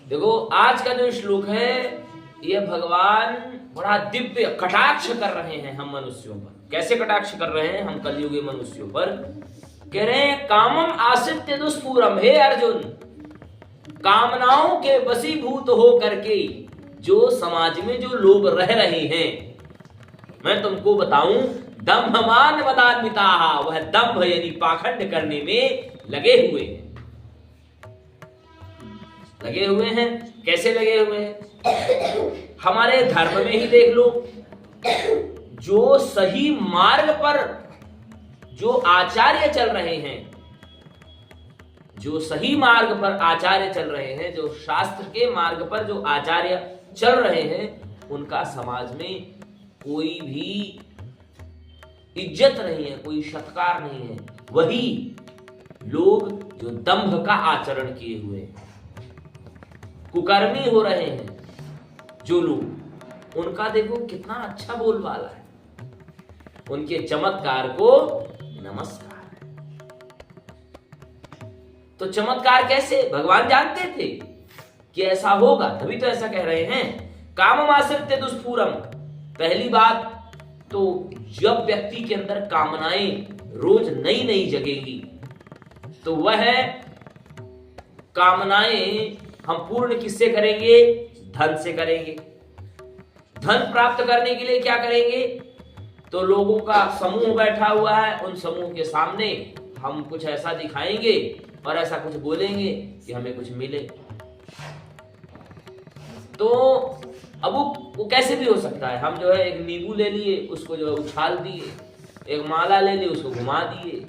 देखो आज का जो श्लोक है ये भगवान बड़ा दिव्य कटाक्ष कर रहे हैं हम मनुष्यों पर। कैसे कटाक्ष कर रहे हैं? हम कलयुगी मनुष्यों पर कह रहे हैं कामम आश्रित्य दुष्पूरम। हे अर्जुन, कामनाओं के वशीभूत हो करके जो समाज में जो लोग रह रहे हैं, मैं तुमको बताऊं, दंभमान मदान्विताः, वह दंभ यानी पाखंड करने में लगे हुए हैं। लगे हुए हैं। कैसे लगे हुए हैं? हमारे धर्म में ही देख लो, जो सही मार्ग पर जो आचार्य चल रहे हैं, जो सही मार्ग पर आचार्य चल रहे हैं, जो शास्त्र के मार्ग पर जो आचार्य चल रहे हैं, उनका समाज में कोई भी इज्जत नहीं है, कोई सत्कार नहीं है। वही लोग जो दंभ का आचरण किए हुए हैं, कुकर्मी हो रहे हैं जो लोग, उनका देखो कितना अच्छा बोलबाला है, उनके चमत्कार को नमस्कार। तो चमत्कार कैसे? भगवान जानते थे कि ऐसा होगा, तभी तो ऐसा कह रहे हैं काममाश्रित्य दुष्पूरम। पहली बात तो जब व्यक्ति के अंदर कामनाएं रोज नई नई जगेगी तो वह कामनाएं हम पूर्ण किससे करेंगे? धन से करेंगे। धन प्राप्त करने के लिए क्या करेंगे? तो लोगों का समूह बैठा हुआ है, उन समूह के सामने हम कुछ ऐसा दिखाएंगे और ऐसा कुछ बोलेंगे कि हमें कुछ मिले। तो अब वो कैसे भी हो सकता है। हम जो है एक नींबू ले लिए, उसको जो है उछाल दिए, एक माला ले ली, उसको घुमा दिए,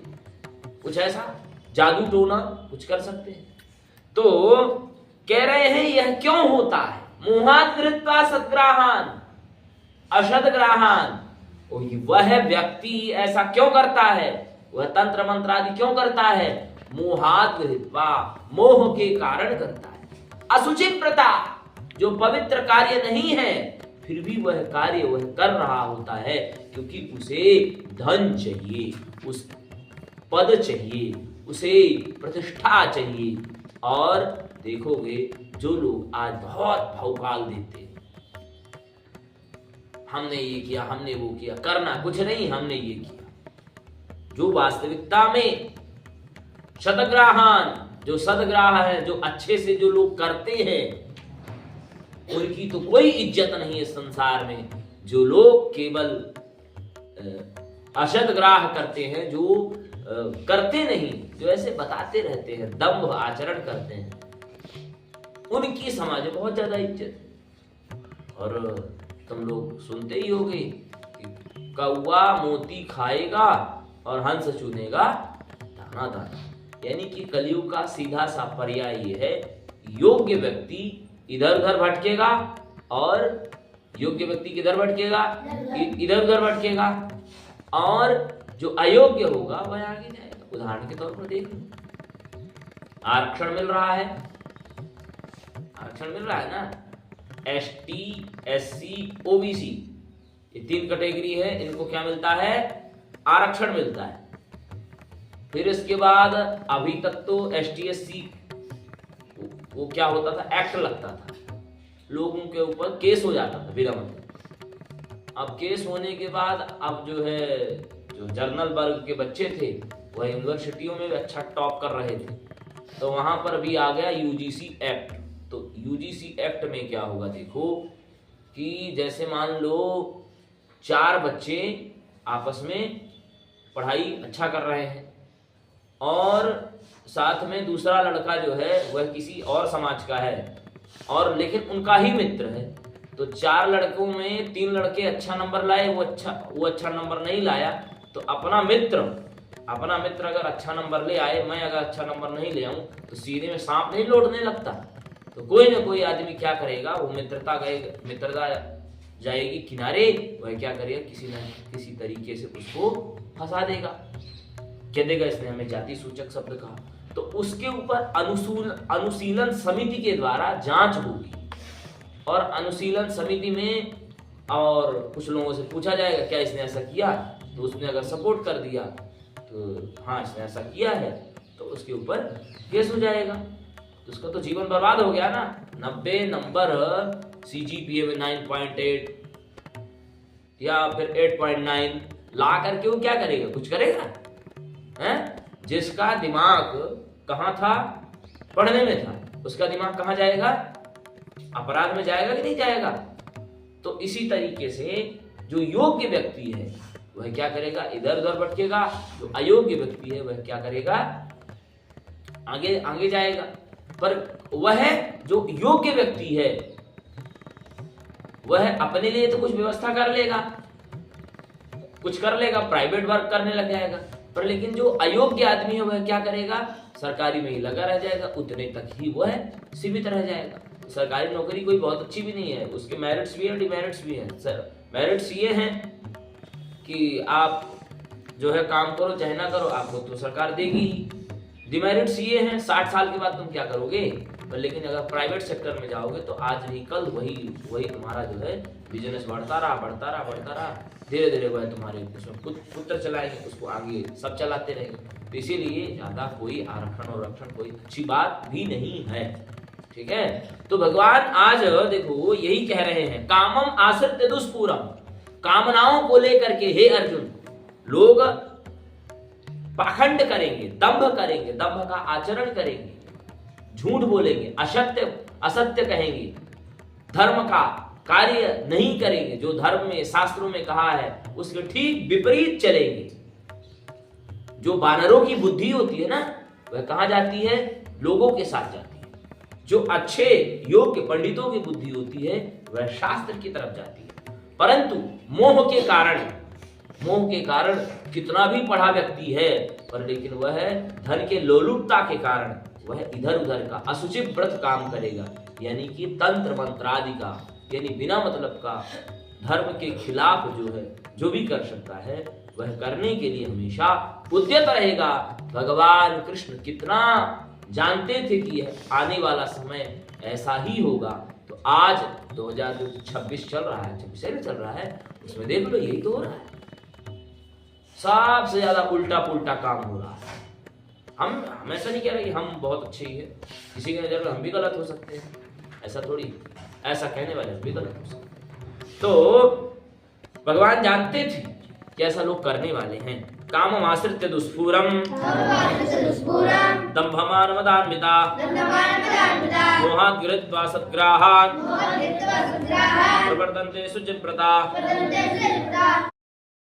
कुछ ऐसा जादू टोना कुछ कर सकते हैं। तो कह रहे हैं यह क्यों होता है? मोहात कृत्वा सद्ग्राहान अशद्ग्राहान। वह व्यक्ति ऐसा क्यों करता है? वह तंत्र मंत्र आदि क्यों करता है? मोहात कृत्वा, मोह के कारण करता है। असुचित प्रथा, जो पवित्र कार्य नहीं है, फिर भी वह कार्य वह कर रहा होता है क्योंकि उसे धन चाहिए, उस पद चाहिए, उसे प्रतिष्ठा चाहिए। और देखोगे जो लोग आज बहुत भौकाल देते हैं, हमने ये किया, हमने वो किया, करना कुछ नहीं, हमने ये किया। जो वास्तविकता में शतग्राहान, जो सदग्राह है, जो अच्छे से जो लोग करते हैं, उनकी तो कोई इज्जत नहीं है संसार में। जो लोग केवल अशतग्राह करते हैं, जो करते नहीं, जो ऐसे बताते रहते हैं, दंभ आचरण करते हैं, उनकी समाज में बहुत ज्यादा इज्जत है। और तुम लोग सुनते ही होगे कि कौवा मोती खाएगा और हंस चुनेगा दाना दाना। यानी कि कलयुग का सीधा सा पर्याय ये है, योग्य व्यक्ति इधर उधर भटकेगा और योग्य व्यक्ति किधर भटकेगा? इधर उधर भटकेगा, और जो अयोग्य होगा वह आगे जाएगा। उदाहरण के तौर पर देख लो, आरक्षण मिल रहा है, आरक्षण मिल रहा है ना। एसटी, एससी, ओबीसी, ये 3 कैटेगरी है, इनको क्या मिलता है? आरक्षण मिलता है। फिर इसके बाद अभी तक तो एसटी एससी वो क्या होता था, एक्ट लगता था, लोगों के ऊपर केस हो जाता था बिना मतलब। अब केस होने के बाद अब जो है, जो जर्नल वर्ग के बच्चे थे वह यूनिवर्सिटियों में अच्छा टॉप कर रहे थे, तो वहां पर भी आ गया यूजीसी एक्ट। तो यूजीसी एक्ट में क्या होगा देखो, कि जैसे मान लो 4 बच्चे आपस में पढ़ाई अच्छा कर रहे हैं और साथ में दूसरा लड़का जो है वह किसी और समाज का है, और लेकिन उनका ही मित्र है। तो 4 लड़कों में 3 लड़के अच्छा नंबर लाए, वो अच्छा नंबर नहीं लाया, तो अपना मित्र अगर अच्छा नंबर ले आए, मैं अगर अच्छा नंबर नहीं ले आऊं, तो सीधे में सांप नहीं लौटने लगता। तो कोई ना कोई आदमी क्या करेगा, वो मित्रता जाएगी किनारे, वह क्या करेगा, किसी न किसी तरीके से उसको फंसा देगा। क्या देगा? इसने हमें जाति सूचक शब्द कहा। तो उसके ऊपर अनुशीलन समिति के द्वारा जांच होगी, और अनुशीलन समिति में और कुछ लोगों से पूछा जाएगा क्या इसने ऐसा किया, तो उसने अगर सपोर्ट कर दिया तो हाँ इसने ऐसा किया है, तो उसके ऊपर केस हो जाएगा। तो उसका तो जीवन बर्बाद हो गया ना। 90 नंबर CGPA में 9.8 या फिर 8.9 ला करके वो क्या करेगा? कुछ करेगा हैं? जिसका दिमाग कहाँ था? पढ़ने में था, उसका दिमाग कहाँ जाएगा? अपराध में जाएगा कि नहीं जाएगा? तो इसी तरीके से जो योग्य व्यक्ति है वह क्या करेगा? इधर उधर भटकेगा। जो अयोग्य व्यक्ति है वह क्या करेगा? आगे आगे जाएगा। पर वह जो योग्य व्यक्ति है वह अपने लिए तो कुछ व्यवस्था कर लेगा, कुछ कर लेगा, प्राइवेट वर्क करने लग जाएगा। पर लेकिन जो अयोग्य आदमी है वह क्या करेगा? सरकारी में ही लगा रह जाएगा, उतने तक ही वह सीमित रह जाएगा। सरकारी नौकरी कोई बहुत अच्छी भी नहीं है, उसके मेरिट्स भी हैं, डिमेरिट्स भी हैं। सर मेरिट्स ये हैं कि आप जो है काम करो चाहे ना करो, आपको तो सरकार देगी ही। डिमेरिट्स ये हैं 60 साल के बाद तुम क्या करोगे। पर लेकिन अगर प्राइवेट सेक्टर में जाओगे तो आज नहीं कल वही तुम्हारा जो है बिजनेस बढ़ता रहा, धीरे धीरे वह तुम्हारे उसमें पुत्र चलाएंगे, उसको आगे सब चलाते रहेंगे। तो इसीलिए ज्यादा कोई आरक्षण और रक्षण कोई अच्छी बात भी नहीं है। ठीक है, तो भगवान आज देखो यही कह रहे हैं, कामम आश्रित्य दुष्पूरम, कामनाओं को लेकर के हे अर्जुन लोग पाखंड करेंगे, दंभ करेंगे, दंभ का आचरण करेंगे, झूठ बोलेंगे, असत्य कहेंगे, धर्म का कार्य नहीं करेंगे, जो धर्म में शास्त्रों में कहा है उसके ठीक विपरीत चलेंगे। जो वानरों की बुद्धि होती है ना वह कहां जाती है? लोगों के साथ जाती है। जो अच्छे योग्य पंडितों की बुद्धि होती है वह शास्त्र की तरफ जाती है। परंतु मोह के कारण कितना भी पढ़ा व्यक्ति है पर लेकिन वह धन के लोलुपता के कारण वह इधर उधर का असुचित व्रत काम करेगा, यानी कि तंत्र मंत्र आदि का, यानी बिना मतलब का धर्म के खिलाफ जो है जो भी कर सकता है वह करने के लिए हमेशा उद्यत रहेगा। भगवान कृष्ण कितना जानते थे कि आने वाला समय ऐसा ही होगा। तो आज 2026 चल रहा है, 26 चल रहा है, उसमें देख लो यही तो हो रहा है। सबसे ज्यादा उल्टा पुल्टा काम हो रहा है। हम ऐसा नहीं कह रहे कि हम बहुत अच्छे ही हैं, किसी की नजर में हम भी गलत हो सकते हैं, ऐसा थोड़ी, ऐसा कहने वाले हम भी गलत हो सकते हैं। तो भगवान जानते थे कि ऐसा लोग करने वाले हैं। कामम आश्रित्य दुष्पूरम दंभमान मदान्विता मोहात् गृहीत्वा सद्ग्राहात् प्रवर्तन्ते शुचिव्रता।